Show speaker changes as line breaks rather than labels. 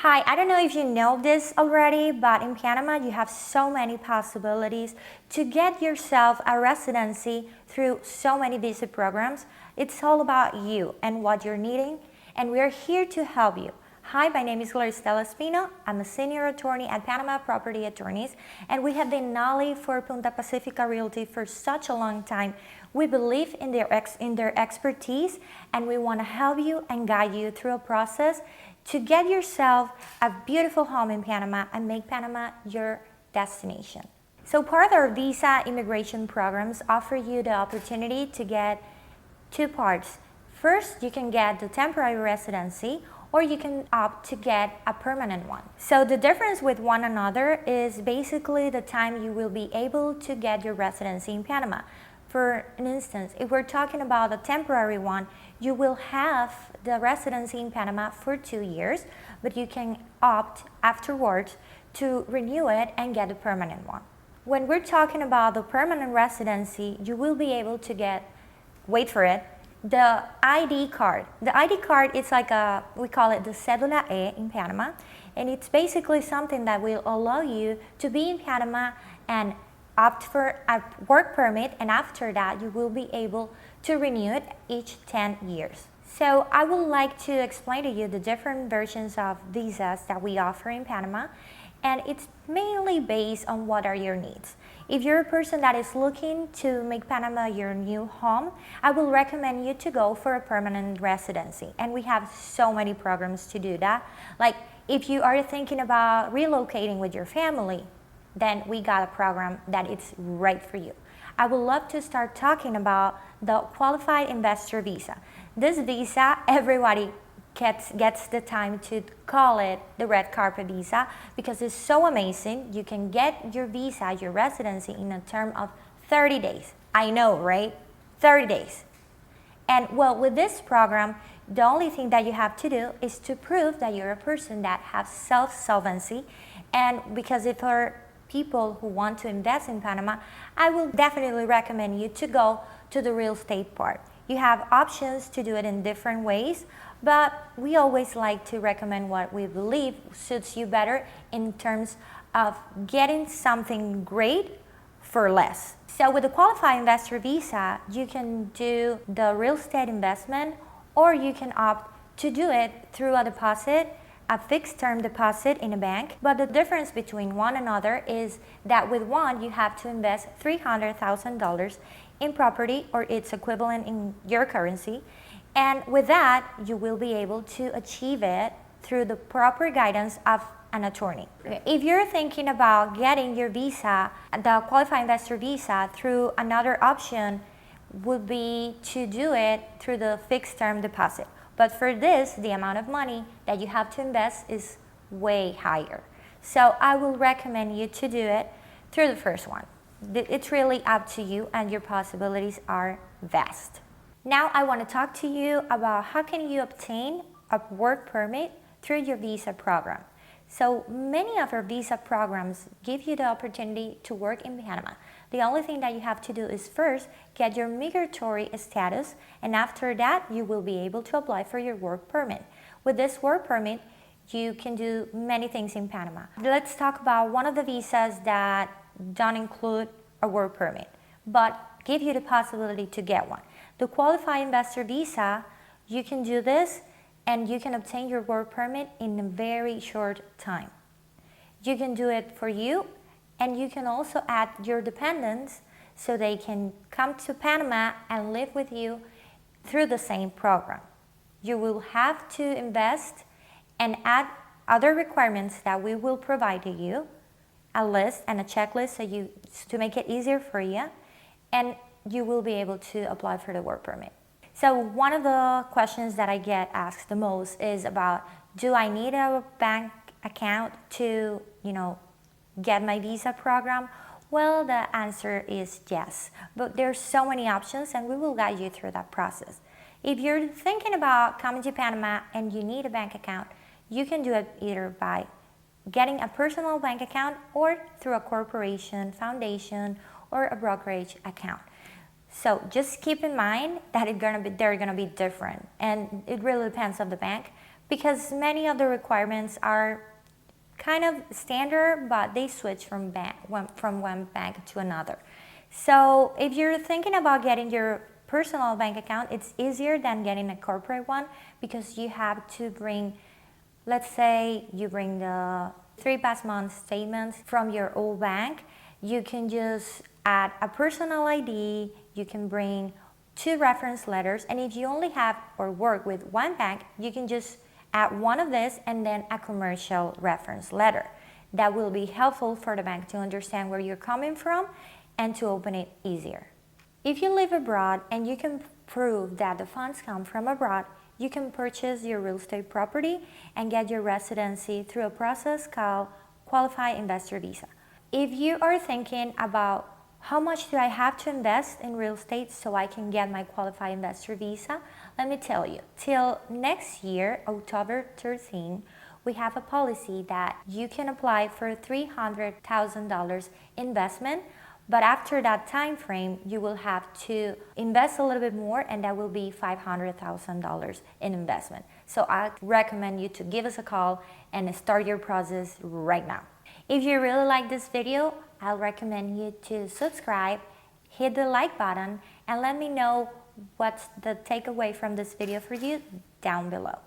Hi, I don't know if you know this already, but in Panama you have so many possibilities to get yourself a residency through so many visa programs. It's all about you and what you're needing, and we're here to help you. Hi, my name is Estela Espino. I'm a senior attorney at Panama Property Attorneys, and we have been Nolly for Punta Pacífica Realty for such a long time. We believe in their expertise, and we want to help you and guide you through a process to get yourself a beautiful home in Panama and make Panama your destination. So part of our visa immigration programs offer you the opportunity to get two parts. First, you can get the temporary residency, or you can opt to get a permanent one. So the difference with one another is basically the time you will be able to get your residency in Panama. For an instance, if we're talking about a temporary one, you will have the residency in Panama for 2 years, but you can opt afterwards to renew it and get a permanent one. When we're talking about the permanent residency, you will be able to get, wait for it, the ID card. The ID card is like we call it the Cédula E in Panama, and it's basically something that will allow you to be in Panama and opt for a work permit, and after that you will be able to renew it each 10 years. So I would like to explain to you the different versions of visas that we offer in Panama, and it's mainly based on what are your needs. If you're a person that is looking to make Panama your new home, I will recommend you to go for a permanent residency, and we have so many programs to do that. Like if you are thinking about relocating with your family, then we got a program that it's right for you. I would love to start talking about the qualified investor visa. This visa, everybody gets the time to call it the red carpet visa because it's so amazing. You can get your visa, your residency, in a term of 30 days. I know, right? 30 days. And well, with this program, the only thing that you have to do is to prove that you're a person that has self-solvency. And because if you're people who want to invest in Panama, I will definitely recommend you to go to the real estate part. You have options to do it in different ways, but we always like to recommend what we believe suits you better in terms of getting something great for less. So with the qualified investor visa, you can do the real estate investment, or you can opt to do it through a deposit, a fixed term deposit in a bank. But the difference between one another is that with one you have to invest $300,000 in property, or its equivalent in your currency, and with that you will be able to achieve it through the proper guidance of an attorney. If you're thinking about getting your visa, the qualified investor visa, through another option would be to do it through the fixed term deposit. But for this, the amount of money that you have to invest is way higher. So I will recommend you to do it through the first one. It's really up to you, and your possibilities are vast. Now I want to talk to you about how can you obtain a work permit through your visa program. So many of our visa programs give you the opportunity to work in Panama. The only thing that you have to do is first get your migratory status, and after that you will be able to apply for your work permit. With this work permit, you can do many things in Panama. Let's talk about one of the visas that don't include a work permit, but give you the possibility to get one. The qualified investor visa, you can do this and you can obtain your work permit in a very short time. You can do it for you, and you can also add your dependents so they can come to Panama and live with you through the same program. You will have to invest and add other requirements that we will provide to you, a list and a checklist to make it easier for you, and you will be able to apply for the work permit. So one of the questions that I get asked the most is about, do I need a bank account to, get my visa program? Well, the answer is yes, but there's so many options, and we will guide you through that process. If you're thinking about coming to Panama and you need a bank account, you can do it either by getting a personal bank account or through a corporation, foundation, or a brokerage account. So just keep in mind that they're gonna be different, and it really depends on the bank. because many of the requirements are kind of standard, but they switch from one bank to another. So if you're thinking about getting your personal bank account, it's easier than getting a corporate one, because you have to bring, let's say you bring the 3 past month statements from your old bank. You can just add a personal ID, you can bring 2 reference letters, and if you only have or work with one bank, you can just add one of this and then a commercial reference letter. That will be helpful for the bank to understand where you're coming from and to open it easier. If you live abroad and you can prove that the funds come from abroad, you can purchase your real estate property and get your residency through a process called Qualified Investor Visa. If you are thinking about how much do I have to invest in real estate so I can get my Qualified Investor Visa, let me tell you, till next year, October 13, we have a policy that you can apply for $300,000 investment. But after that time frame, you will have to invest a little bit more, and that will be $500,000 in investment. So I recommend you to give us a call and start your process right now. If you really like this video, I'll recommend you to subscribe, hit the like button, and let me know what's the takeaway from this video for you down below.